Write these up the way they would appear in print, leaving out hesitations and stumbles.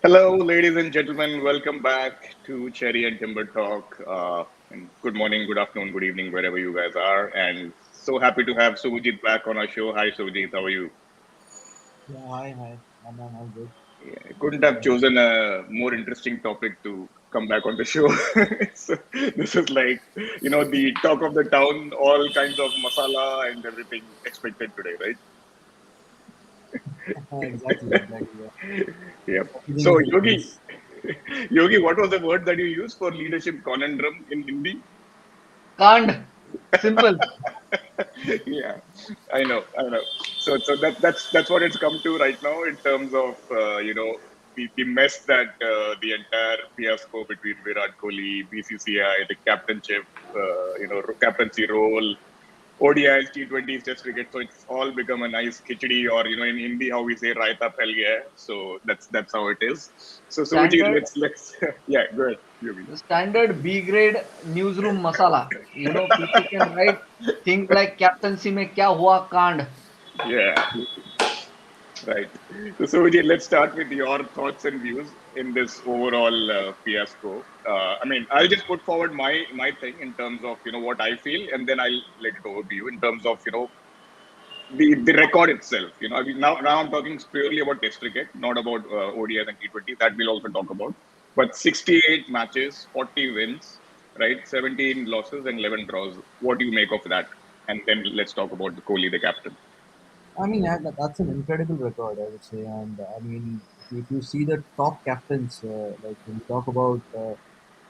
Hello, ladies and gentlemen. Welcome back to Cherry and Timber Talk. And good morning, good afternoon, good evening, wherever you guys are. And so happy to have Suvajit back on our show. Hi, Suvajit. How are you? Yeah, hi. I'm all good. Yeah, couldn't have chosen a more interesting topic to come back on the show. So this is like, the talk of the town, all kinds of masala and everything expected today, right? Exactly. Yeah. Yep. Everything So, is in Yogi, place. Yogi, what was the word that you used for leadership conundrum in Hindi? Can't. Simple. Yeah, I know. So that's what it's come to right now in terms of the mess that the entire fiasco between Virat Kohli, BCCI, the captainship, captaincy role, ODIs, T20s, Test cricket. So it's all become a nice khichdi, or in Hindi how we say raita phel gaya hai. So that's how it is. So Suji, Standard, let's yeah, go ahead, Yogi. the standard B grade newsroom masala. People can write things like captaincy mein kya hua kand. Yeah. Right. So, Suvajit, let's start with your thoughts and views in this overall fiasco. I'll just put forward my thing in terms of what I feel, and then I'll let it over to you in terms of the record itself. Now I'm talking purely about Test cricket, not about ODIs and T20. That we'll also talk about. But 68 matches, 40 wins, right? 17 losses and 11 draws. What do you make of that? And then let's talk about the Kohli, the captain. That's an incredible record, I would say. And if you see the top captains, like when you talk about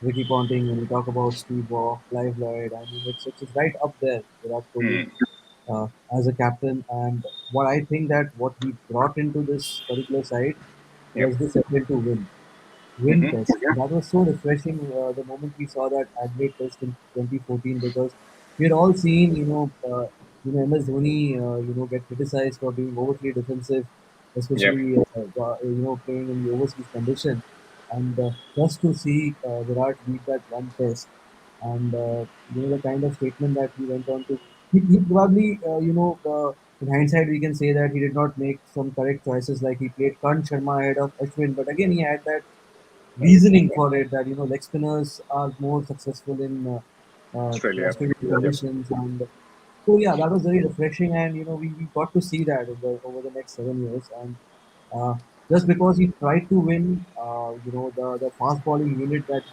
Ricky Ponting, when you talk about Steve Waugh, Clive Lloyd, it's right up there, Virat Kohli, Hmm. as a captain. And what I think that what he brought into this particular side Yep. was this ability to win Hmm. test. That was so refreshing the moment we saw that Adelaide test in 2014 because we had all seen, MS Dhoni, get criticized for being overly defensive, Yep. especially, playing in the overseas condition. And just to see Virat lead that one test and, the kind of statement that he went on to, he probably, in hindsight, we can say that he did not make some correct choices. Like he played Kant Sharma ahead of Ashwin, but again he had that Right. reasoning for it that leg spinners are more successful in Australia. Australian Yep. conditions, and so yeah, that was very refreshing, and we got to see that over the next 7 years, and uh, just because he tried to win, the fast bowling unit that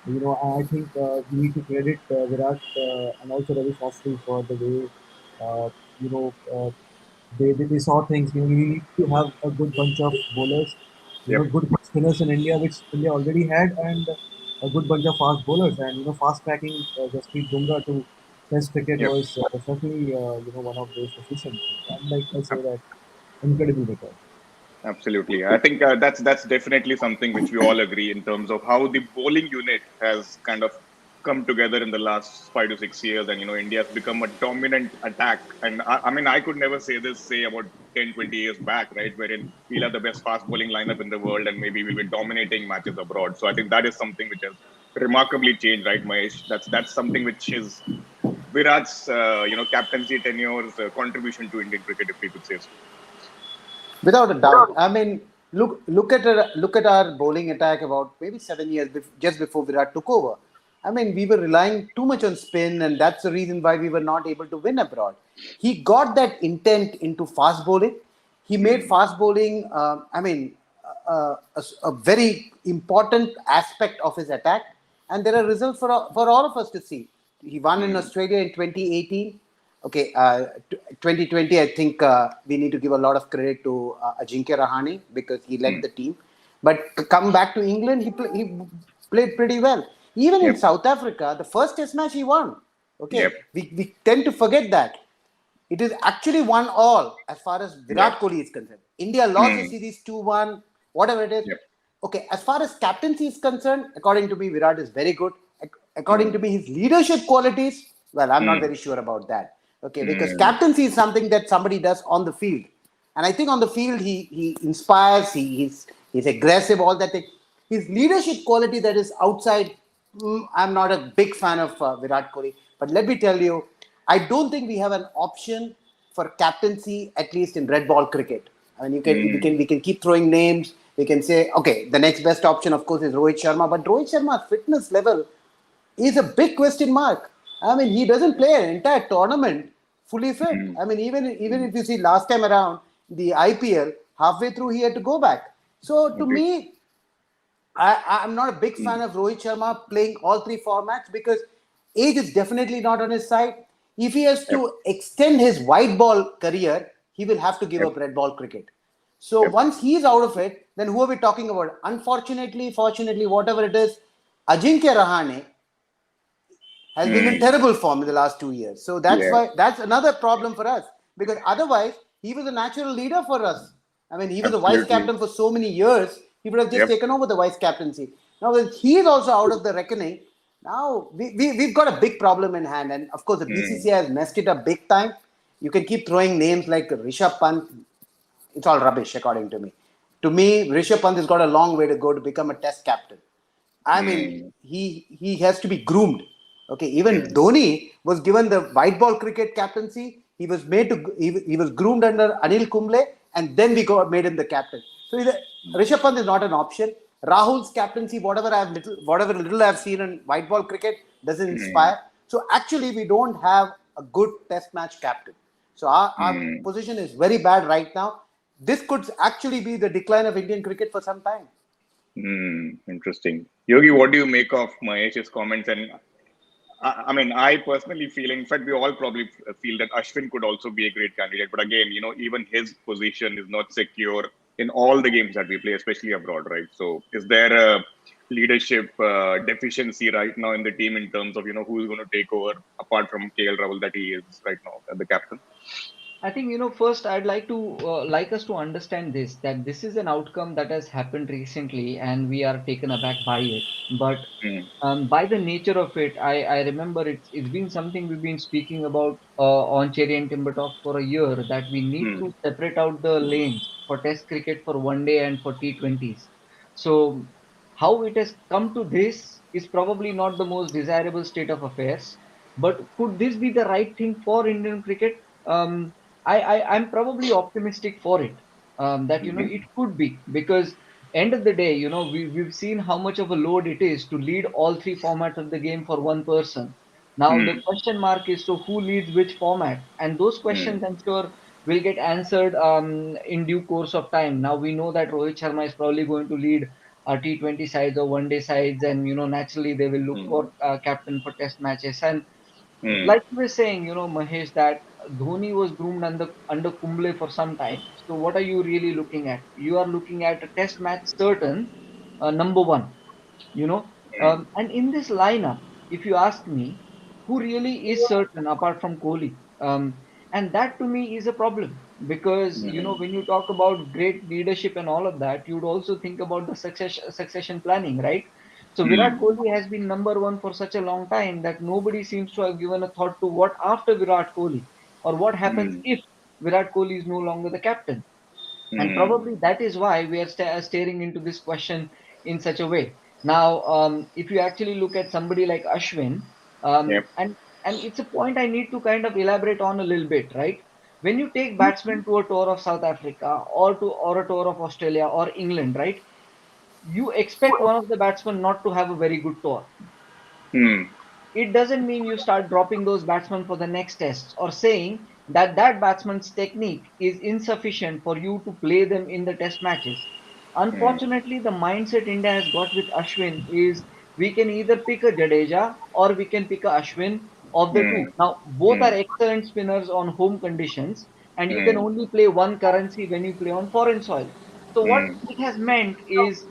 I think we need to credit Virat and also Ravi Shastri for the way uh, you know. They saw things. We need to have a good bunch of bowlers, Yep. good spinners in India, which India already had, and a good bunch of fast bowlers. And fast tracking Jasprit Bumrah to Test cricket Yep. was certainly one of those decisions. And like I say that incredible record. Absolutely. I think that's definitely something which we all agree in terms of how the bowling unit has kind of come together in the last 5 to 6 years, and India has become a dominant attack. And I could never say this, say about 10, 20 years back, right, wherein we'll have the best fast bowling lineup in the world and maybe we'll be dominating matches abroad. So I think that is something which has remarkably changed, right, Mahesh? That's something which is Virat's captaincy tenure's contribution to Indian cricket, if we could say so. Without a doubt. I mean, look at our bowling attack about maybe 7 years just before Virat took over. I mean, we were relying too much on spin, and that's the reason why we were not able to win abroad. He got that intent into fast bowling. He made Hmm. fast bowling, a very important aspect of his attack, and there are results for all of us to see. He won in Hmm. Australia in 2018. Okay, 2020, I think we need to give a lot of credit to Ajinkya Rahane because he led Hmm. the team. But to come back to England, he played pretty well. Even in Yep. South Africa, the first test match he won. Yep. Okay, we tend to forget that. It is actually 1-all as far as Yep. Virat Kohli is concerned. India lost the Hmm. series 2-1, whatever it is. Yep. Okay, as far as captaincy is concerned, according to me, Virat is very good. According to Hmm. me, his leadership qualities, well, I'm not Hmm. very sure about that. Okay, because Hmm. captaincy is something that somebody does on the field. And I think on the field, he inspires, he's aggressive, all that thing. His leadership quality that is outside, I'm not a big fan of Virat Kohli. But let me tell you, I don't think we have an option for captaincy, at least in red ball cricket. I mean, you can we Hmm. can we can keep throwing names. We can say, okay, the next best option, of course, is Rohit Sharma. But Rohit Sharma's fitness level is a big question mark. I mean, he doesn't play an entire tournament fully fit. Mm. I mean, even if you see last time around the IPL, halfway through he had to go back. So to Agree. me, I'm not a big fan Mm. of Rohit Sharma playing all three formats because age is definitely not on his side. If he has Yep. to extend his white ball career, he will have to give Yep. up red ball cricket. So Yep. once he's out of it, then who are we talking about? Unfortunately, fortunately, whatever it is, Ajinkya Rahane has been in Mm. terrible form in the last 2 years. So that's Yeah. why that's another problem for us because otherwise he was a natural leader for us. I mean, he was a vice Absolutely. captain for so many years. He would have just Yep. taken over the vice captaincy. Now that he is also out of the reckoning, now we've got a big problem in hand. And of course, the Mm. BCCI has messed it up big time. You can keep throwing names like Rishabh Pant. It's all rubbish, according to me. To me, Rishabh Pant has got a long way to go to become a test captain. I mean, Mm. he has to be groomed. Okay, even Mm. Dhoni was given the white ball cricket captaincy. He was groomed under Anil Kumble, and then we got made him the captain. So Rishabh Pant is not an option. Rahul's captaincy, whatever little I've seen in white ball cricket, doesn't Mm. inspire. So actually, we don't have a good test match captain. So our Mm. position is very bad right now. This could actually be the decline of Indian cricket for some time. Interesting. Yogi, what do you make of Mahesh's comments? And I mean, I personally feel, in fact, we all probably feel that Ashwin could also be a great candidate. But again, even his position is not secure in all the games that we play, especially abroad, right? So, is there a leadership deficiency right now in the team in terms of, who's going to take over apart from KL Rahul that he is right now, the captain? I think, first I'd like us to understand this, that this is an outcome that has happened recently and we are taken aback by it. But Mm. by the nature of it, I remember it's been something we've been speaking about on Cherry and Timber Talks for a year, that we need to Mm. separate out the lanes for Test cricket, for one day and for T20s. So how it has come to this is probably not the most desirable state of affairs. But could this be the right thing for Indian cricket? I'm probably optimistic for it. That Mm-hmm. it could be, because end of the day, we've seen how much of a load it is to lead all three formats of the game for one person. Now the Mm. question mark is, so who leads which format, and those questions Mm. I'm sure will get answered in due course of time. Now we know that Rohit Sharma is probably going to lead T20 sides or one day sides, and naturally they will look Mm. for captain for test matches. And Mm. like you were saying, Mahesh, that Dhoni was groomed under Kumble for some time. So what are you really looking at? You are looking at a test match certain, number one, you know. Mm. And in this lineup, if you ask me, who really is certain apart from Kohli? And that to me is a problem, because Mm. when you talk about great leadership and all of that, you'd also think about the succession planning, right? So Virat Mm. Kohli has been number one for such a long time that nobody seems to have given a thought to what after Virat Kohli, or what happens Mm. if Virat Kohli is no longer the captain. And Mm. probably that is why we are staring into this question in such a way. Now, if you actually look at somebody like Ashwin, Yep. and it's a point I need to kind of elaborate on a little bit, right? When you take batsmen to a tour of South Africa, or a tour of Australia or England, right? You expect one of the batsmen not to have a very good tour. Mm. It doesn't mean you start dropping those batsmen for the next tests, or saying that that batsman's technique is insufficient for you to play them in the test matches. Mm. Unfortunately, the mindset India has got with Ashwin is, we can either pick a Jadeja or we can pick a Ashwin, of the two. Mm. Now, both are Mm. excellent spinners on home conditions, and you can Mm. only play one currency when you play on foreign soil. So, what Mm. it has meant is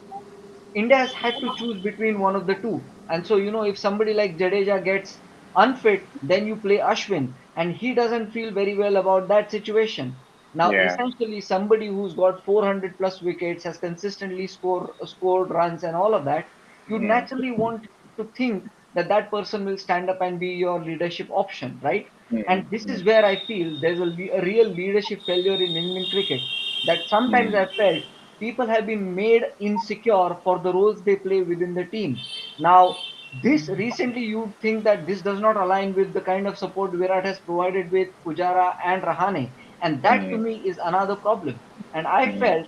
India has had to choose between one of the two. And so, if somebody like Jadeja gets unfit, then you play Ashwin, and he doesn't feel very well about that situation. Now, Yeah. essentially, somebody who's got 400 plus wickets, has consistently scored runs and all of that, you'd Mm. naturally want to think that that person will stand up and be your leadership option, right? And Mm. this is Mm. where I feel there's a real leadership failure in Indian cricket. That sometimes Mm. I've felt people have been made insecure for the roles they play within the team. Now, this recently, you think that this does not align with the kind of support Virat has provided with Pujara and Rahane, and that to Mm. me is another problem. And I felt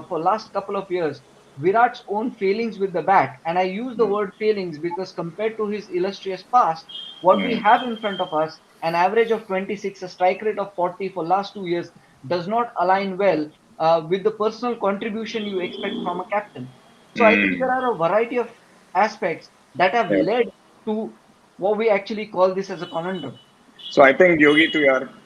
for last couple of years, Virat's own failings with the bat, and I use the Mm. word failings because compared to his illustrious past, what we Mm. have in front of us, an average of 26, a strike rate of 40 for last 2 years, does not align well with the personal contribution you expect from a captain. So I think there Mm. are a variety of aspects that have Yep. led to what we actually call this as a conundrum. So I think Yogi, to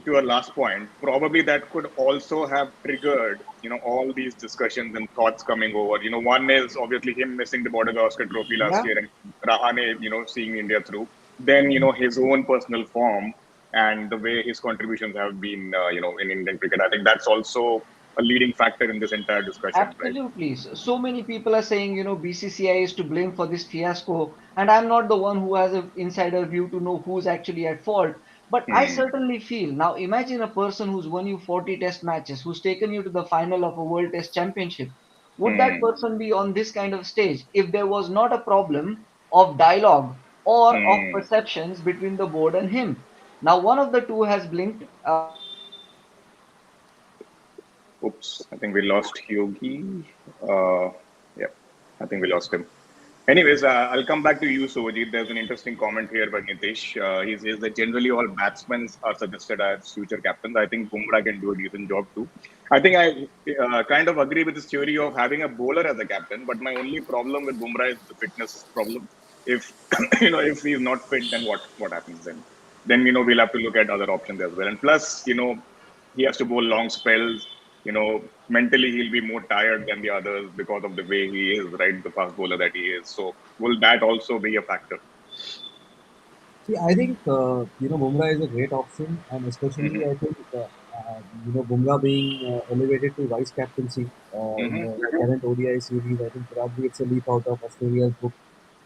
your last point, probably that could also have triggered, all these discussions and thoughts coming over. One is obviously him missing the Border Gavaskar Trophy last Yeah. year and Rahane, seeing India through. Then, his own personal form and the way his contributions have been, in Indian cricket. I think that's also a leading factor in this entire discussion, right? Absolutely. So many people are saying, BCCI is to blame for this fiasco, and I'm not the one who has an insider view to know who's actually at fault. But I Hmm. certainly feel now, imagine a person who's won you 40 test matches, who's taken you to the final of a World Test Championship. Would that Hmm. person be on this kind of stage if there was not a problem of dialogue or of Hmm. perceptions between the board and him? Now, one of the two has blinked. Oops, I think we lost Yogi. Yeah, I think we lost him. Anyways, I'll come back to you, Suvajit. There's an interesting comment here by Nitish. He says that generally all batsmen are suggested as future captains. I think Bumrah can do a decent job too. I think I kind of agree with this theory of having a bowler as a captain, but my only problem with Bumrah is the fitness problem. If if he's not fit, then what happens then? Then we'll have to look at other options as well. And plus, he has to bowl long spells. Mentally he'll be more tired than the others because of the way he is, right? The fast bowler that he is. So will that also be a factor? See, I think Bumrah is a great option, and especially Hmm. I think Bumrah being elevated to vice captaincy in Hmm. the current ODI series. I think probably it's a leap out of Australia's book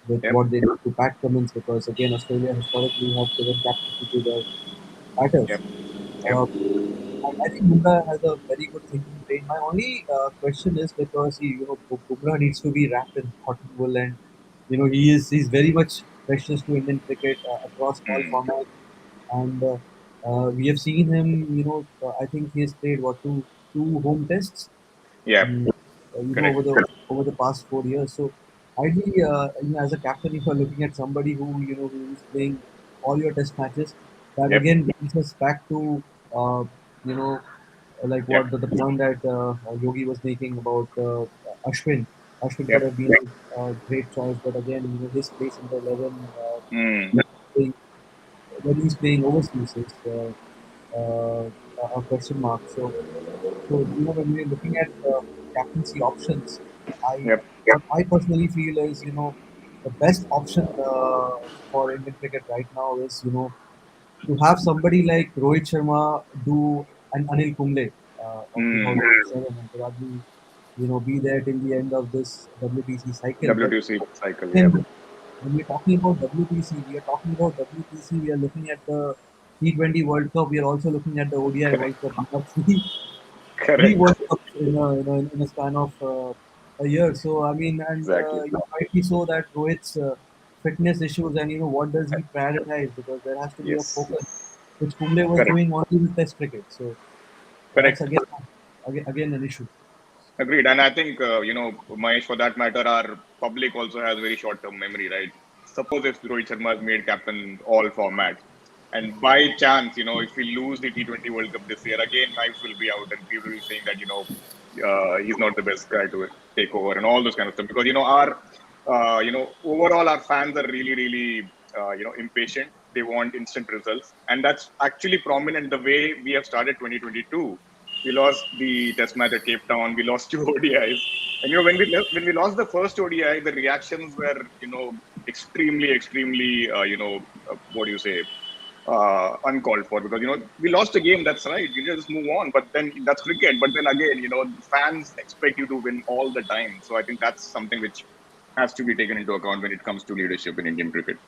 with Yep. what they did to Pat Cummins, because again Australia historically have given captaincy to their batters. Yep. Uh, Yep. I think Bumrah has a very good thinking brain. My only question is because Bumrah needs to be wrapped in cotton wool, and he's very much precious to Indian cricket across all Mm. formats, and we have seen him. I think he has played what two home tests, Yep. mm, over Correct. the past 4 years. So ideally, as a captain, if you're looking at somebody who's playing all your test matches, that Yep. again brings us back to uh, you know like Yep. what the point that Yogi was making about Ashwin. Ashwin could Yep. have been a great choice, but again, his place in the 11 Mm. when when he's playing overseas is uh, a question mark. So when we're looking at captaincy options, I Yep. what I personally feel is the best option for Indian cricket right now is to have somebody like Rohit Sharma do an Anil Kumble of Mm. 2007 and probably be there till the end of this WTC cycle. But WTC cycle. Yep. then when we're talking about WTC, we are talking about WTC. We are looking at the T20 World Cup. We are also looking at the ODI Correct. World Cup. We have three Correct. World Cups in a span of a year. So I mean, and Exactly. rightly so that Rohit's fitness issues and what does he prioritize, because there has to be a Yes. focus, which Kumble was Correct. doing only with Test cricket. So that's Correct. again an issue. Agreed. And I think, Mahesh, for that matter, our public also has very short-term memory, right? Suppose if Rohit Sharma is made captain all formats, and by chance, if we lose the T20 World Cup this year, again, knives will be out, and people will be saying that, he's not the best guy to take over, and all those kind of stuff. Because, overall, our fans are really, really, impatient. They want instant results. And that's actually prominent the way we have started 2022. We lost the test match at Cape Town. We lost two ODIs, and when we lost the first ODI, the reactions were extremely, extremely what do you say, uncalled for, because we lost a game. That's right. You just move on. But then that's cricket. But then again, fans expect you to win all the time. So I think that's something which has to be taken into account when it comes to leadership in Indian cricket.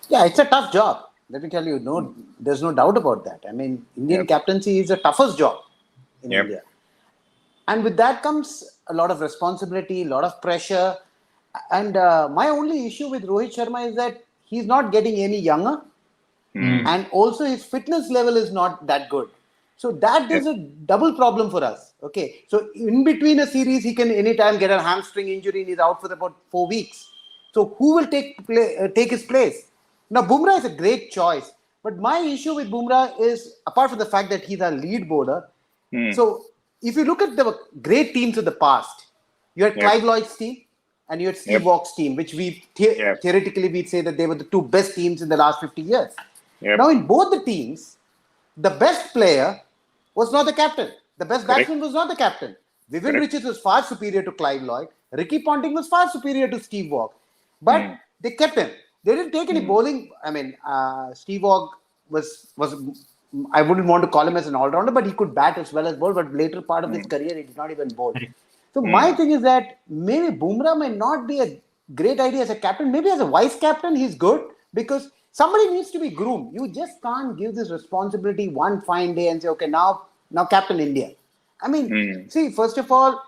Yeah, it's a tough job. Let me tell you, no, there's no doubt about that. I mean, Indian Yep. captaincy is the toughest job in Yep. India. And with that comes a lot of responsibility, a lot of pressure. And my only issue with Rohit Sharma is that he's not getting any younger, Hmm. and also his fitness level is not that good. So that there's a double problem for us. Okay, so in between a series, he can anytime get a hamstring injury and he's out for about 4 weeks. So who will take his place? Now Bumrah is a great choice, but my issue with Bumrah is apart from the fact that he's a lead bowler. So if you look at the great teams of the past, you had Clive Lloyd's team and you had Steve Walk's team, which we theoretically we'd say that they were the two best teams in the last 50 years. Now in both the teams, the best player was not the captain. The best batsman was not the captain. Vivian Richards was far superior to Clive Lloyd. Ricky Ponting was far superior to Steve Walk. But they kept him. They didn't take any bowling. I mean, Steve Walk was I wouldn't want to call him as an all-rounder, but he could bat as well as bowl. But later part of his career, he did not even bowl. So my thing is that maybe Bumrah may not be a great idea as a captain. Maybe as a vice captain, he's good because somebody needs to be groomed. You just can't give this responsibility one fine day and say, okay, now captain India. I mean, see, first of all,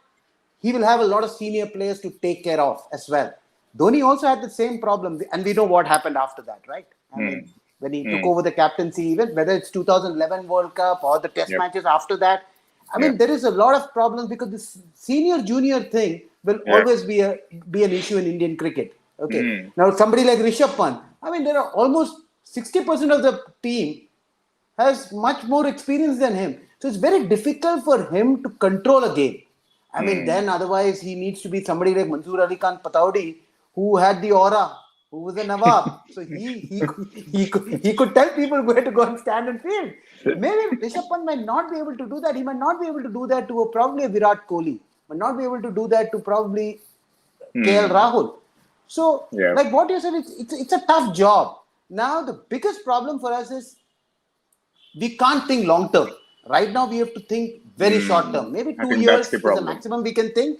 he will have a lot of senior players to take care of as well. Dhoni also had the same problem, and we know what happened after that, right? I mean, when he took over the captaincy, even whether it's 2011 World Cup or the Test matches after that, I mean, there is a lot of problems because this senior-junior thing will always be an issue in Indian cricket. Okay, now somebody like Rishabh Pant, I mean, there are almost 60% of the team has much more experience than him, so it's very difficult for him to control a game. I mean, then otherwise he needs to be somebody like Mansoor Ali Khan Pataudi, who had the aura, who was a Nawab. So he could tell people where to go and stand and field. Maybe Rishabh Pant might not be able to do that. He might not be able to do that to probably a Virat Kohli. Might not be able to do that to probably KL Rahul. So, like what you said, it's a tough job. Now, the biggest problem for us is we can't think long term. Right now, we have to think very short term. Maybe 2 years is the maximum we can think.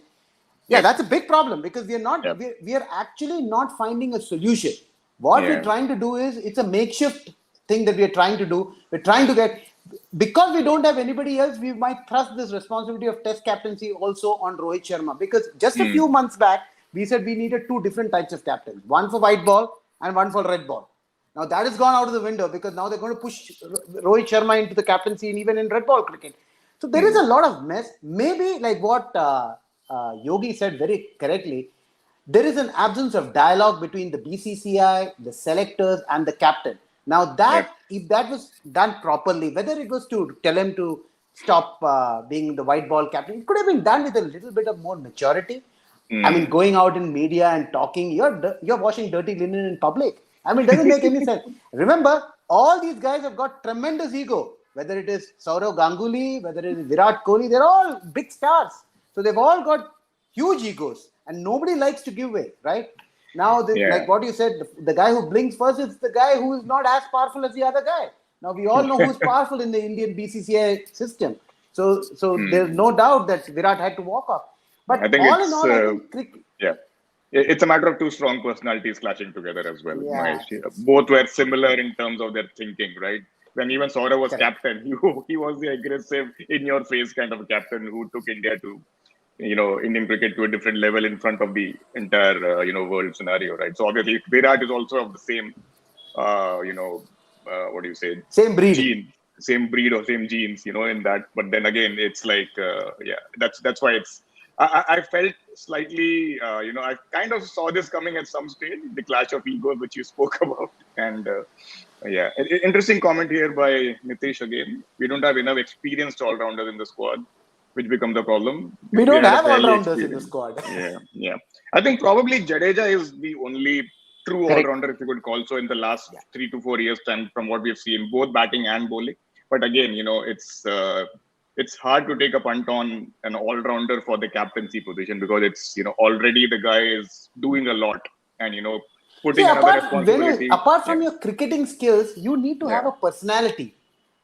Yeah, that's a big problem because we are actually not finding a solution. What we're trying to do is it's a makeshift thing that we are trying to do. We're trying to get, because we don't have anybody else, we might thrust this responsibility of test captaincy also on Rohit Sharma. Because just a few months back, we said we needed two different types of captains, one for white ball and one for red ball. Now that has gone out of the window because now they're going to push Rohit Sharma into the captaincy and even in red ball cricket. So there is a lot of mess. Maybe like what Yogi said very correctly, there is an absence of dialogue between the BCCI, the selectors and the captain. Now that, if that was done properly, whether it was to tell him to stop being the white ball captain, it could have been done with a little bit of more maturity. I mean, going out in media and talking, you're washing dirty linen in public. I mean, it doesn't make any sense. Remember, all these guys have got tremendous ego. Whether it is Sourav Ganguly, whether it is Virat Kohli, they're all big stars. So they've all got huge egos and nobody likes to give way, right? Now, like what you said, the guy who blinks first is the guy who is not as powerful as the other guy. Now, we all know who's powerful in the Indian BCCI system. So there's no doubt that Virat had to walk off. But I think all in all, I think it's a matter of two strong personalities clashing together as well. Mahesh. Both were similar in terms of their thinking, right? When even Saurav was captain, he was the aggressive, in-your-face kind of captain who took India to, Indian cricket to a different level in front of the entire, world scenario, right? So obviously, Virat is also of the same, what do you say? Same breed. Same breed or same genes, in that. But then again, it's like, that's why it's. I felt slightly, I kind of saw this coming at some stage, the clash of egos which you spoke about. And interesting comment here by Nitish again. We don't have enough experienced all-rounders in the squad, which becomes the problem. We don't have all-rounders in the squad. Yeah. I think probably Jadeja is the only true all-rounder, if you could call so, in the last 3 to 4 years time from what we've seen, both batting and bowling. But again, it's hard to take a punt on an all-rounder for the captaincy position because it's, already the guy is doing a lot and, putting another responsibility. Apart from your cricketing skills, you need to have a personality,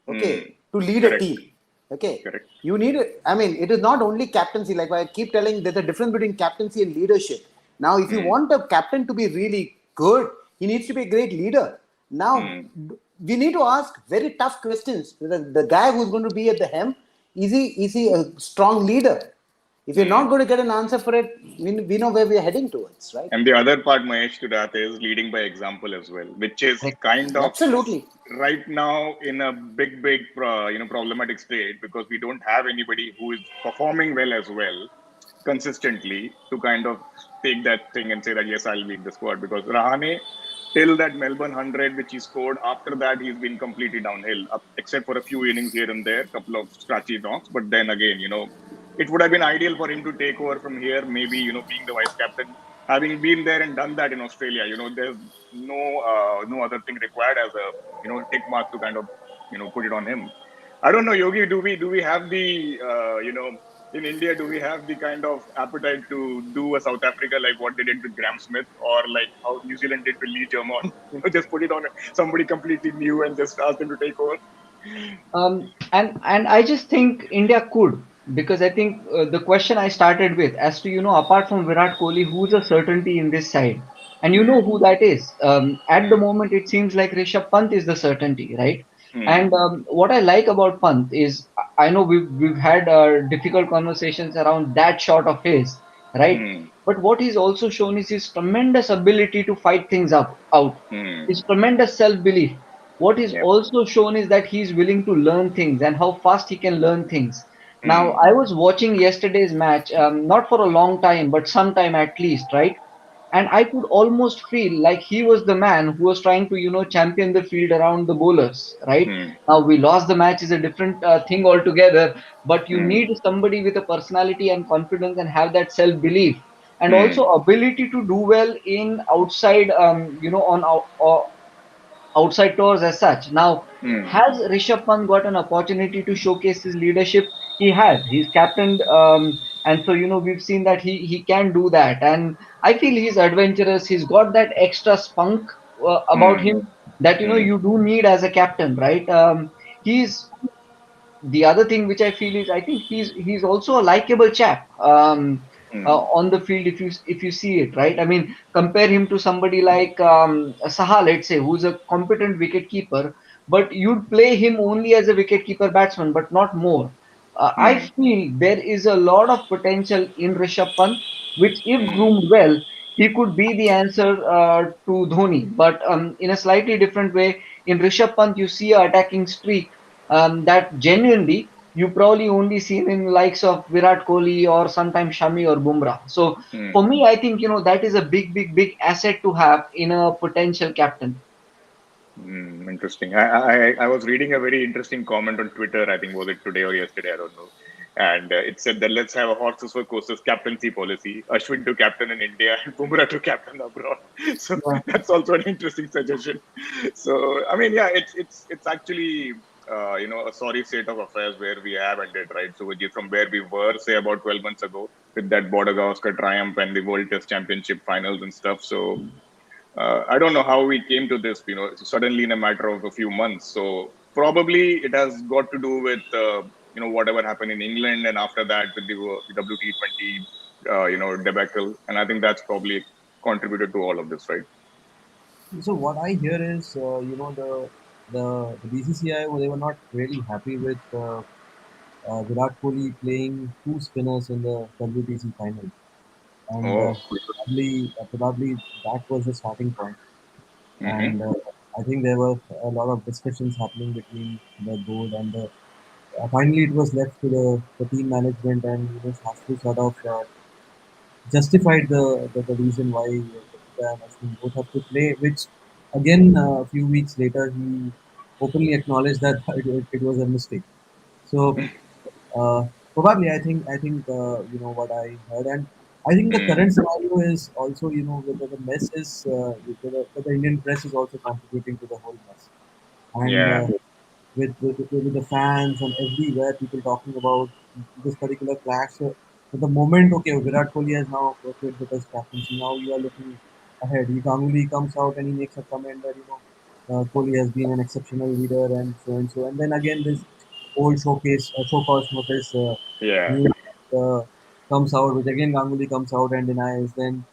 to lead a team. Okay. Correct. You need it is not only captaincy. Like I keep telling, there's a difference between captaincy and leadership. Now, if you want a captain to be really good, he needs to be a great leader. Now, we need to ask very tough questions. The guy who's going to be at the helm, is he a strong leader? If you're not Hmm. going to get an answer for it, we know where we're heading towards, right? And the other part, Mahesh, to that is leading by example as well, which is Correct. kind of Absolutely. right now in a big, problematic state because we don't have anybody who is performing well as well consistently to kind of take that thing and say that yes, I'll be in the squad because Rahane till that Melbourne 100 which he scored after that he's been completely downhill except for a few innings here and there, couple of scratchy knocks, but then again it would have been ideal for him to take over from here, maybe being the vice captain, having been there and done that in Australia. There's no other thing required as a tick mark to kind of put it on him. I don't know, Yogi. Do we have the in India, do we have the kind of appetite to do a South Africa like what they did with Graham Smith, or like how New Zealand did with Lee Germont? Just put it on somebody completely new and just ask them to take over. And I just think India could, because I think the question I started with, as to apart from Virat Kohli, who's a certainty in this side, and you know Hmm. who that is. At the moment, it seems like Rishabh Pant is the certainty, right? And Hmm. what I like about Pant is I know we've had difficult conversations around that shot of his, right? Hmm. But what he's also shown is his tremendous ability to fight things up out, Hmm. his tremendous self belief. What is Yep. also shown is that he's willing to learn things and how fast he can learn things. Now, Hmm. I was watching yesterday's match, not for a long time, but some time at least, right? And I could almost feel like he was the man who was trying to, champion the field around the bowlers, right? Hmm. Now, we lost the match is a different thing altogether, but you Hmm. need somebody with a personality and confidence and have that self belief and also Hmm. ability to do well in outside, on outside tours as such. Now, Hmm. has Rishabh Pant got an opportunity to showcase his leadership? He has. He's captained, and so we've seen that he can do that. And I feel he's adventurous. He's got that extra spunk about Hmm. him that Hmm. you do need as a captain, right? He's the other thing which I feel is I think he's also a likable chap Hmm. on the field if you see it right. I mean, compare him to somebody like Saha, let's say, who's a competent wicket keeper, but you'd play him only as a wicket keeper batsman, but not more. I Hmm. feel there is a lot of potential in Rishabh Pant, which if Hmm. groomed well, he could be the answer to Dhoni. But in a slightly different way, in Rishabh Pant, you see a attacking streak that genuinely you probably only seen in likes of Virat Kohli or sometimes Shami or Bumrah. So for Hmm. me, I think that is a big asset to have in a potential captain. Interesting. I was reading a very interesting comment on Twitter. I think was it today or yesterday. I don't know. And it said that let's have a horses for courses captaincy policy. Ashwin to captain in India and Bumrah to captain abroad. So Yeah. that's also an interesting suggestion. So I mean, yeah, it's actually a sorry state of affairs where we have ended, right? So from where we were, say about 12 months ago, with that Border Gavaskar triumph and the World Test Championship finals and stuff. So I don't know how we came to this, suddenly in a matter of a few months. So probably it has got to do with, whatever happened in England and after that with the WT20, debacle. And I think that's probably contributed to all of this, right? So what I hear is, the BCCI, they were not really happy with Virat Kohli playing two spinners in the WTC final, and Oh. probably that was the starting point. Mm-hmm. And I think there were a lot of discussions happening between the board and the. Finally, it was left to the team management, and has to sort of justified the reason why Gupta and Ashwin both have to play, which again a few weeks later he openly acknowledged that it was a mistake. So probably I think what I heard, and I think the Mm. current scenario is also with the mess is the Indian press is also contributing to the whole mess, and Yeah. with the fans and everywhere people talking about this particular clash. At the moment, okay, Virat Kohli has now quit the Test captaincy. Now you are looking ahead. Ganguly comes out and he makes a comment that Kohli has been an exceptional leader and so and so. And then again, this old show cause notice Yeah. news comes out, which again Ganguly comes out and denies. Then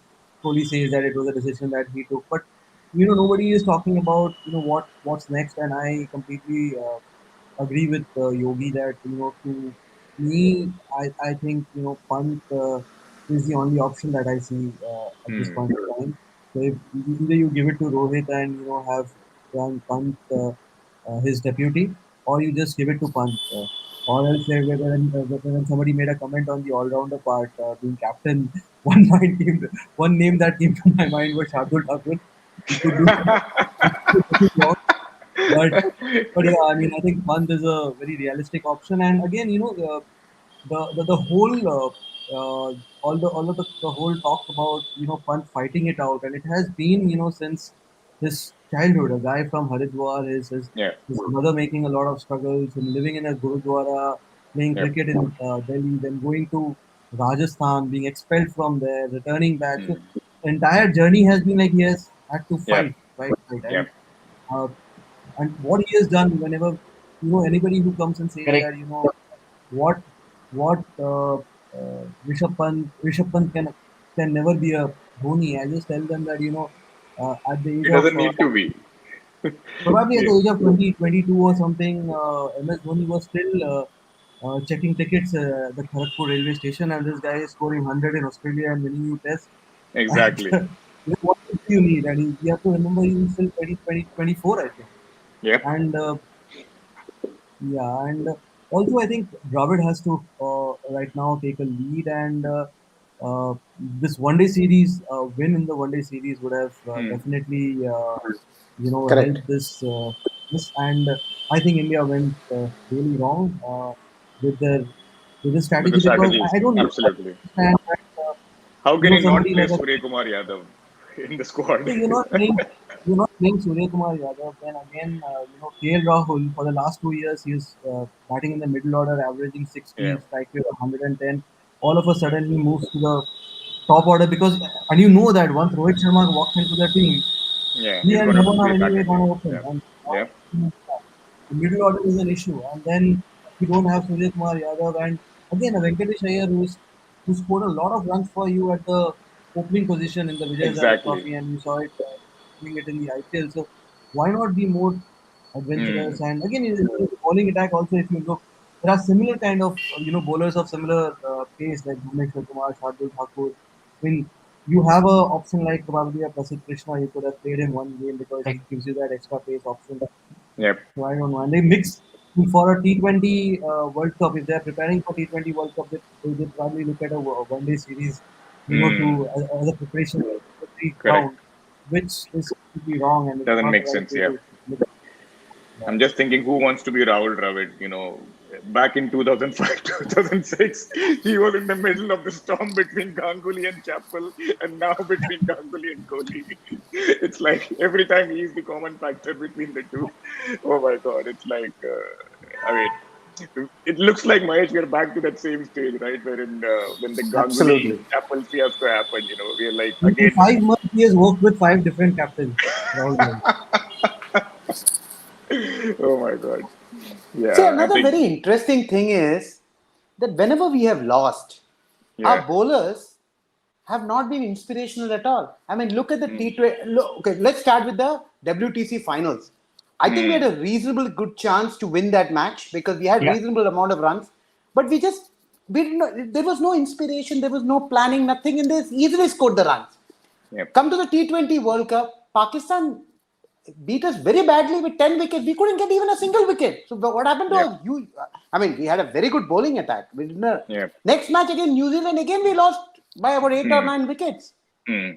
Kohli says that it was a decision that he took, but nobody is talking about what's next. And I completely agree with Yogi that to me, I think punt is the only option that I see at this Hmm. point in time. So if either you give it to Rohit and have punt his deputy, or you just give it to punt. Or else, when somebody made a comment on the all-rounder part, being captain, one name that came to my mind was Shardul Thakur. He could do nothing wrong, but yeah, I mean, I think Pant is a very realistic option. And again, the whole the whole talk about Pant fighting it out, and it has been since his childhood. A guy from Haridwar, Yeah. his mother making a lot of struggles, and living in a gurudwara, playing Yep. cricket in Delhi, then going to Rajasthan, being expelled from there, returning back. So Hmm. entire journey has been like he has had to Yep. fight, Yep. uh, and what he has done whenever anybody who comes and says Correct. that what what Rishabh Pant can never be a Dhoni. I just tell them that at the age It of doesn't need to be. probably at Yeah. the age of 20, 22 or something, MS Dhoni was still checking tickets at the Kharagpur railway station, and this guy is scoring 100 in Australia and winning you tests. And Exactly. what else do you need? And you have to remember he was still 24, I think. Yep. And yeah, and also I think Dravid has to right now take a lead, and this one day series win in the one day series would have Hmm. definitely Correct. helped this, and I think India went really wrong with their With the strategy, because strategies. I don't Absolutely. understand that How can he not somebody play like Surya Kumar Yadav in the squad? so you're not playing Surya Kumar Yadav. Then again, KL Rahul for the last 2 years he's batting in the middle order, averaging Yeah. 60, strike rate of 110. All of a sudden he moves to the top order, because and you know that once Rohit Sharma walks into the team, Yeah. he He's and gonna Dhawan be are anyway attacking. going Yeah. to open. Yeah. And Yeah. now the middle order is an issue. And then you don't have Surya Kumar Yadav, and again a Venkatesh Iyer who scored a lot of runs for you at the opening position in the Vijay Hazare Exactly. Trophy, and you saw it doing it in the IPL. So why not be more adventurous? Hmm. And again, in the bowling attack also, if you look, there are similar kind of bowlers of similar pace like Bhuvneshwar Kumar, Shardul Thakur. I mean, you have a option like probably a Prasidh Krishna. You could have played him one game because he Correct. gives you that extra pace option. Yep. So I don't know. And they mix for a T20 World Cup. If they're preparing for T20 World Cup, they probably look at a one day series, Hmm. as a preparation for every Correct. ground, which is completely wrong, and it's Doesn't not make the right sense. way Yep. to look at that. I'm just thinking, who wants to be Rahul Dravid? Back in 2005, 2006, he was in the middle of the storm between Ganguly and Chappell, and now between Ganguly and Kohli. It's like every time he's the common factor between the two. Oh my God! It's like, I mean, it looks like Mahesh, we're back to that same stage, right? Wherein when the Ganguly Absolutely. Chappell fiasco happened, we're like In again. 5 months, he has worked with 5 different captains. Rahul Dravid. Oh my God! See, Yeah, I another think very interesting thing is that whenever we have lost, yeah. our bowlers have not been inspirational at all. I mean, look at the Hmm. T20. Okay, let's start with the WTC finals. I think we had Hmm. a reasonable good chance to win that match because we had Yeah. reasonable amount of runs, but we did not. There was no inspiration. There was no planning. Nothing in this. Easily scored the runs. Yep. Come to the T20 World Cup, Pakistan beat us very badly with 10 wickets. We couldn't get even a single wicket. So what happened to Yep. us? I mean, we had a very good bowling attack. We did not, Yep. next match again, New Zealand, again we lost by about 8 or 9 wickets. Hmm.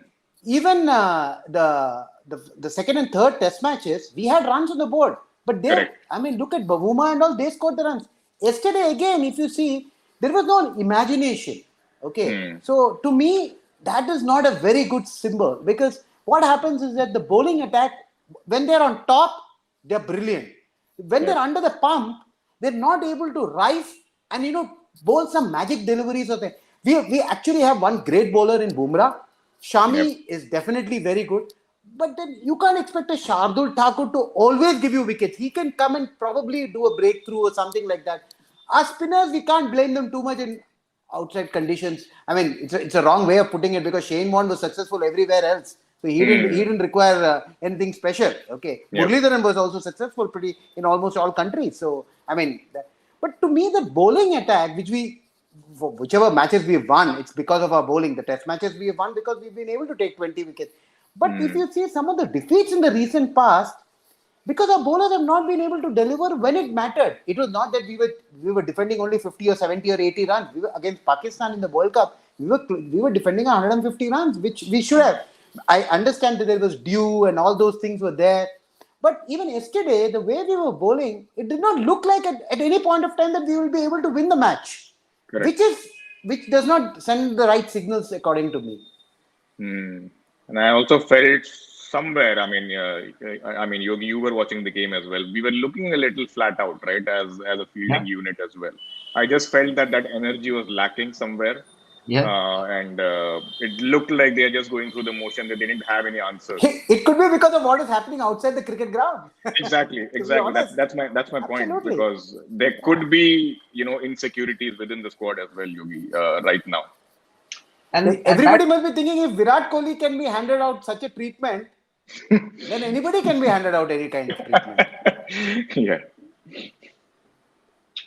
Even the second and third test matches, we had runs on the board. But Correct. I mean, look at Bavuma and all, they scored the runs. Yesterday, again, if you see, there was no imagination. Okay. Hmm. So to me, that is not a very good symbol because what happens is that the bowling attack, when they're on top, they're brilliant. When they're Yep. under the pump, they're not able to rise and bowl some magic deliveries of it. We actually have one great bowler in Bumrah. Yep. Shami is definitely very good, but then you can't expect a Shardul Thakur to always give you wickets. He can come and probably do a breakthrough or something like that. Our spinners, we can't blame them too much in outside conditions. I mean, it's a wrong way of putting it because Shane Warne was successful everywhere else. So he Hmm. didn't require anything special. Okay, Yep. Muralidharan was also successful pretty in almost all countries. So I mean, But to me, the bowling attack, whichever matches we've won, it's because of our bowling. The test matches we have won because we've been able to take 20 wickets. But if you see some of the defeats in the recent past, because our bowlers have not been able to deliver when it mattered. It was not that we were defending only 50 or 70 or 80 runs. We were against Pakistan in the World Cup. We were defending 150 runs, which we should have. I understand that there was due and all those things were there. But even yesterday, the way we were bowling, it did not look like at any point of time that we will be able to win the match, Correct. which does not send the right signals according to me. And I also felt somewhere, I mean, Yogi, you were watching the game as well. We were looking a little flat out, right, as a Yeah, fielding unit as well. I just felt that energy was lacking somewhere, yeah. and it looked like they are just going through the motion that they didn't have any answers. It could be because of what is happening outside the cricket ground. Exactly, To be exactly. honest, That's my point, absolutely. because there could be insecurities within the squad as well, Yogi, right now. And that Everybody must be thinking if Virat Kohli can be handed out such a treatment, then anybody can be handed out any kind of treatment. Yeah,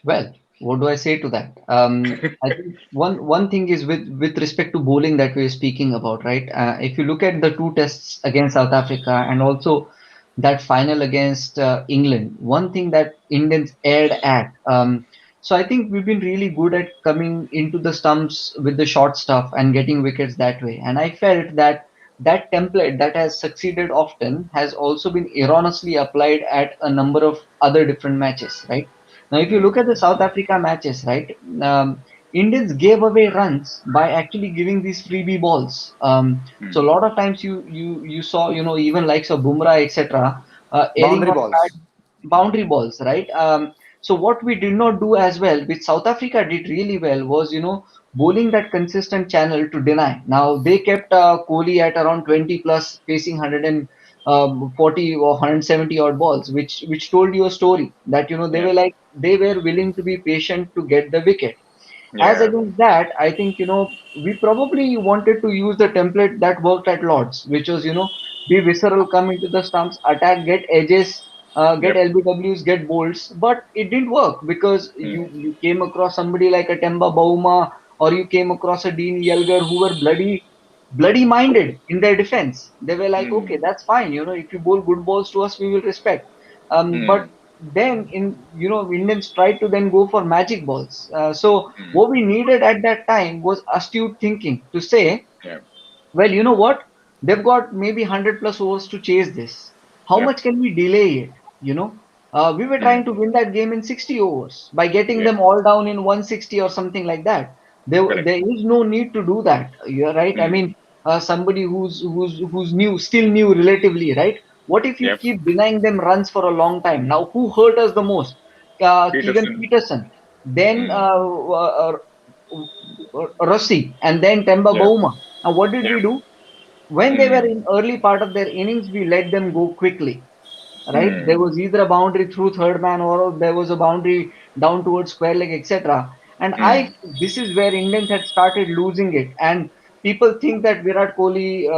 Well, what do I say to that? I think one thing is with respect to bowling that we're speaking about, right? If you look at the two tests against South Africa and also that final against England, one thing that Indians erred at. So I think we've been really good at coming into the stumps with the short stuff and getting wickets that way. And I felt that that template that has succeeded often has also been erroneously applied at a number of other different matches, right? Now, if you look at the South Africa matches, right, Indians gave away runs by actually giving these freebie balls. So a lot of times you saw even likes of Bumrah etc. Airing Boundary on balls. bad boundary balls, right? So what we did not do as well, which South Africa did really well, was bowling that consistent channel to deny. Now they kept Kohli at around 20 plus, facing 140 or 170 odd balls, which told you a story that yeah, they were willing to be patient to get the wicket. As yeah, against that, I think we probably wanted to use the template that worked at Lords, which was be visceral, come into the stumps, attack, get edges, get yep. LBWs, get bolts, but it didn't work because you came across somebody like a Temba Bauma or you came across a Dean Yelger who were bloody minded in their defense. They were like, okay, Hmm. that's fine. If you bowl good balls to us, we will respect. But Hmm. then Indians tried to then go for magic balls. So Hmm. what we needed at that time was astute thinking to say, Yeah, well, you know what? They've got maybe 100 plus overs to chase this. How yeah. much can we delay it? We were trying to Hmm. win that game in 60 overs by getting Yeah, them all down in 160 or something like that. There correct. is no need to do that. You're right. I Hmm. mean, somebody who's new, still new relatively, right? What if you Yep. keep denying them runs for a long time? Now, who hurt us the most? Keegan Peterson. Peterson, then Hmm. Rossi, and then Temba Yep. Bauma. Now, what did Yep. we do? When they were Hmm. in early part of their innings, we let them go quickly, right? There Hmm. was either a boundary through third man or there was a boundary down towards square leg, etc. And Hmm. this is where Indians had started losing it. And people think that Virat Kohli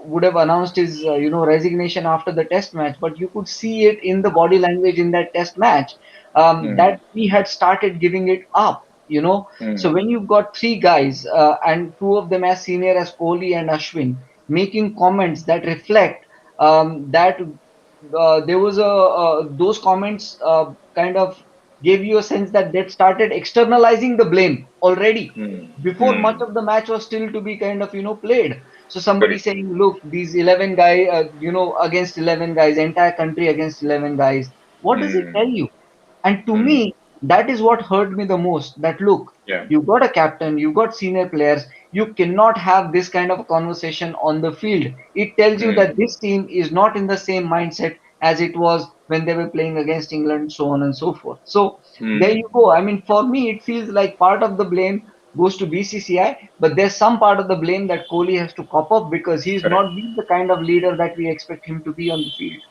would have announced his, resignation after the test match, but you could see it in the body language in that test match Hmm. that he had started giving it up. So Hmm. when you've got three guys and two of them as senior as Kohli and Ashwin making comments that reflect that there was those comments kind of gave you a sense that they started externalizing the blame already Hmm. before much Hmm. of the match was still to be kind of played. So somebody Correct. saying, look, these 11 guys, against 11 guys, entire country against 11 guys, what does it tell Hmm. you? And to Hmm. me, that is what hurt me the most. That look, Yeah. you got a captain, you got senior players, you cannot have this kind of a conversation on the field. It tells you that Hmm. this team is not in the same mindset as it was when they were playing against England, so on and so forth. So there Hmm. you go. I mean, for me, it feels like part of the blame goes to BCCI, but there's some part of the blame that Kohli has to cop up because he's Correct. not been the kind of leader that we expect him to be on the field.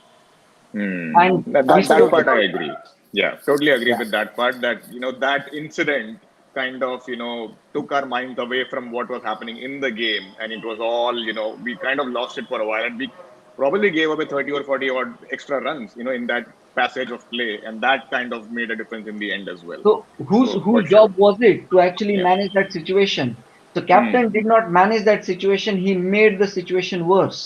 Hmm. And we That spoke Absolutely. part I about agree. Yeah, totally agree Yeah. with that part. That that incident kind of took our minds away from what was happening in the game, and it was all we kind of lost it for a while, and we probably gave away 30 or 40 odd extra runs, in that passage of play, and that kind of made a difference in the end as well. So whose So for whose sure, job was it to actually yeah. manage that situation? The captain did not manage that situation. He made the situation worse.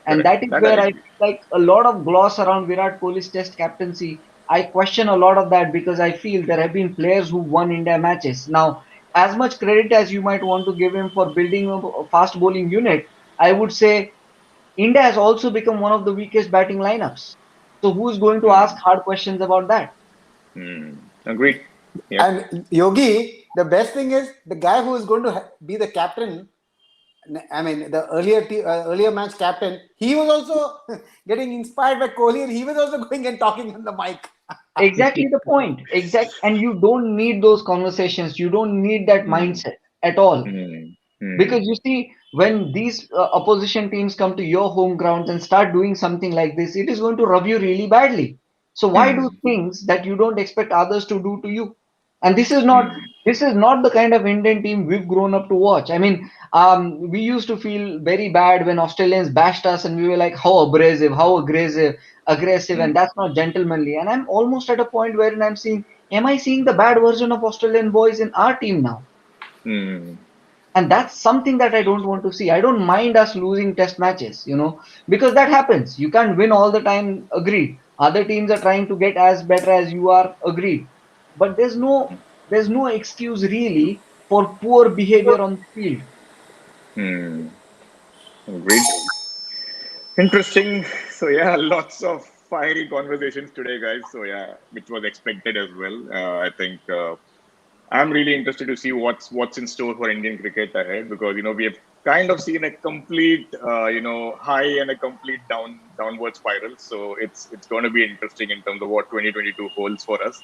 And Correct. that is That I where I agree. feel like a lot of gloss around Virat Kohli's test captaincy. I question a lot of that because I feel there have been players who won India matches. Now, as much credit as you might want to give him for building a fast bowling unit, I would say India has also become one of the weakest batting lineups. So who's going to ask Hmm. hard questions about that? Agreed. Yep. And Yogi, the best thing is the guy who is going to be the captain. I mean, the earlier match captain. He was also getting inspired by Kohli, and he was also going and talking on the mic. Exactly the point. Exact, and you don't need those conversations. You don't need that Hmm. mindset at all. Hmm. Hmm. Because you see, when these opposition teams come to your home grounds and start doing something like this, it is going to rub you really badly. So why do Hmm. things that you don't expect others to do to you? And Hmm. this is not the kind of Indian team we've grown up to watch. I mean, we used to feel very bad when Australians bashed us, and we were like, how aggressive, and Hmm. that's not gentlemanly. And I'm almost at a point wherein I'm seeing, am I seeing the bad version of Australian boys in our team now? Hmm. And that's something that I don't want to see. I don't mind us losing test matches, because that happens. You can't win all the time, agreed. Other teams are trying to get as better as you are, agreed. But there's no excuse really for poor behavior on the field. Hmm. Agreed. Interesting. So yeah, lots of fiery conversations today, guys. So yeah, which was expected as well. I think I'm really interested to see what's in store for Indian cricket ahead, because we have kind of seen a complete high and a complete downward spiral. So it's going to be interesting in terms of what 2022 holds for us.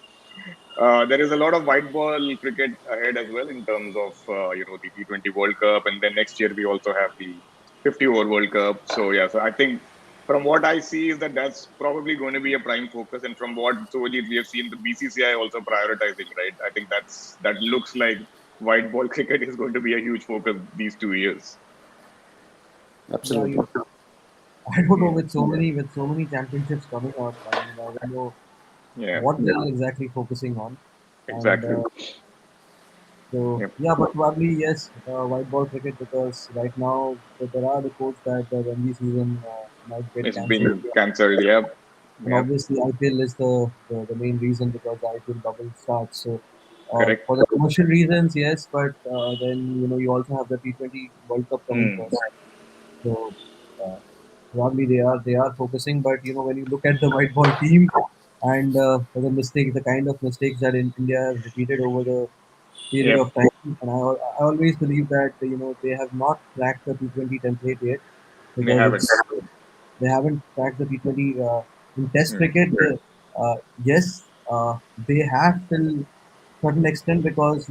There is a lot of white ball cricket ahead as well in terms of the T20 World Cup, and then next year we also have the 50 over World Cup. So yeah, so I think from what I see is that that's probably going to be a prime focus, and from what Suvajit we have seen the BCCI also prioritizing, right? I think that looks like white ball cricket is going to be a huge focus these 2 years. Yeah, Absolutely. I don't know, Yeah, with so many championships coming up. I mean, I don't know yeah, what they are exactly focusing on. And exactly. so, Yep. yeah, but probably yes, white ball cricket, because right now there are reports that the Ranji season might get It's cancelled. being cancelled. Yep. And Yep. obviously, IPL is the main reason, because the IPL bubble starts. So, Correct. for the commercial reasons, yes, but then you also have the T20 World Cup coming Hmm. first. So, uh, probably they are focusing. But when you look at the white ball team and the kind of mistakes that in India has repeated over the period Yep. of time, and I always believe that they have not cracked the T20 template yet, They because haven't. they haven't cracked the T20 in Test Hmm. cricket. Yes, they have till certain extent, because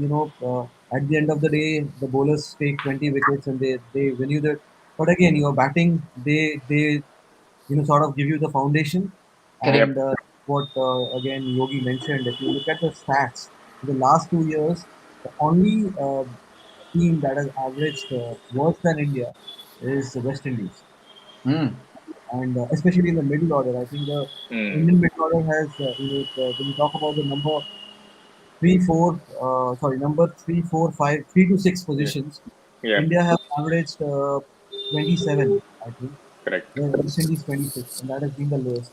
at the end of the day the bowlers take 20 wickets and they win you the. But again, your batting, they sort of give you the foundation. Correct. And what again Yogi mentioned, if you look at the stats in the last 2 years, the only team that has averaged worse than India is the West Indies. Hmm. And especially in the middle order, I think the Hmm. Indian middle order has, when you talk about the number three, four, number three, four, five, 3 to 6 Yeah. positions, Yep. India have averaged 27, I think. Correct. West Indies 26, and that has been the lowest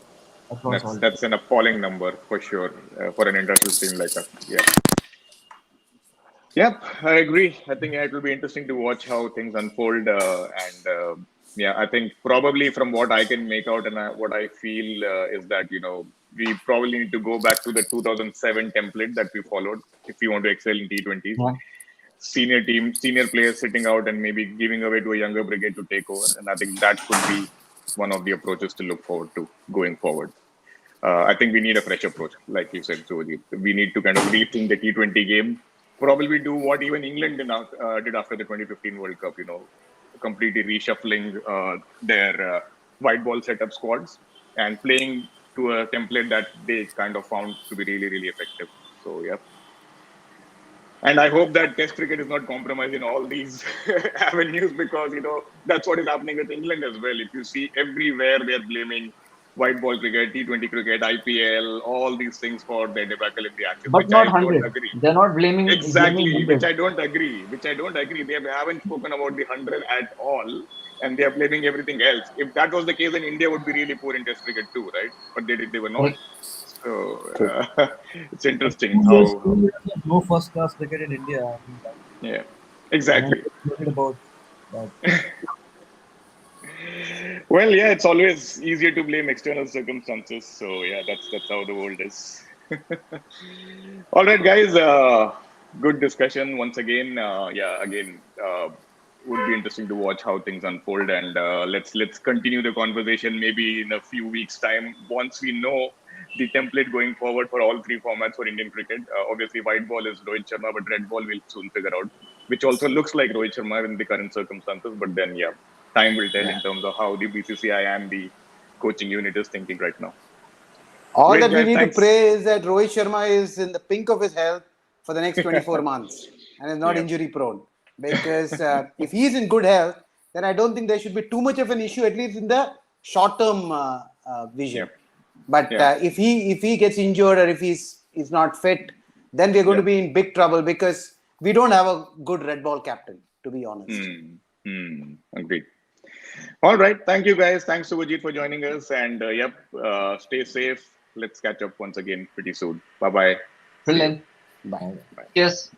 across That's all. that's an appalling number for sure for an industrial team like us. Yeah. Yep, I agree. I think it will be interesting to watch how things unfold. And yeah, I think probably from what I can make out and what I feel is that, we probably need to go back to the 2007 template that we followed if we want to excel in T20s. Yeah. Senior players sitting out and maybe giving away to a younger brigade to take over. And I think that could be one of the approaches to look forward to going forward. I think we need a fresh approach, like you said, Suvajit. We need to kind of rethink the T20 game. Probably do what even England did after the 2015 World Cup. Completely reshuffling their white ball setup squads and playing to a template that they kind of found to be really, really effective. So yeah, And I hope that Test cricket is not compromised in all these avenues, because that's what is happening with England as well. If you see everywhere, they are blaming white ball cricket, T20 cricket, IPL, all these things for their debacle in the Ashes, But which not I don't 100. agree. They're not blaming Exactly, which 100. I don't agree. Which I don't agree. They haven't spoken about the 100 at all, and they are blaming everything else. If that was the case, then India would be really poor in Test cricket too, right? But they were not. Correct. So True. it's interesting 2 years, how 2 years of no first class cricket in India. I mean, yeah, and I'm exactly. just worried about that. Well, yeah, it's always easier to blame external circumstances. So yeah, that's how the world is. All right, guys. Good discussion once again. Yeah, again, would be interesting to watch how things unfold, and let's continue the conversation maybe in a few weeks' time once we know the template going forward for all three formats for Indian cricket. Obviously, white ball is Rohit Sharma, but red ball we'll soon figure out, which also looks like Rohit Sharma in the current circumstances. But then, yeah, time will tell Yeah. in terms of how the BCCI and the coaching unit is thinking right now. All Great, that we guys. need to Thanks. pray is that Rohit Sharma is in the pink of his health for the next 24 months and is not Yeah. injury prone. Because if he is in good health, then I don't think there should be too much of an issue, at least in the short term Yeah. vision. But Yeah. if he gets injured or if he's not fit, then we're going Yeah. to be in big trouble because we don't have a good red ball captain, to be honest. Agreed. All right. Thank you, guys. Thanks, Suvajit, for joining us. And yep, stay safe. Let's catch up once again pretty soon. Bye bye. See you. Brilliant. Bye. All right. Bye. Cheers.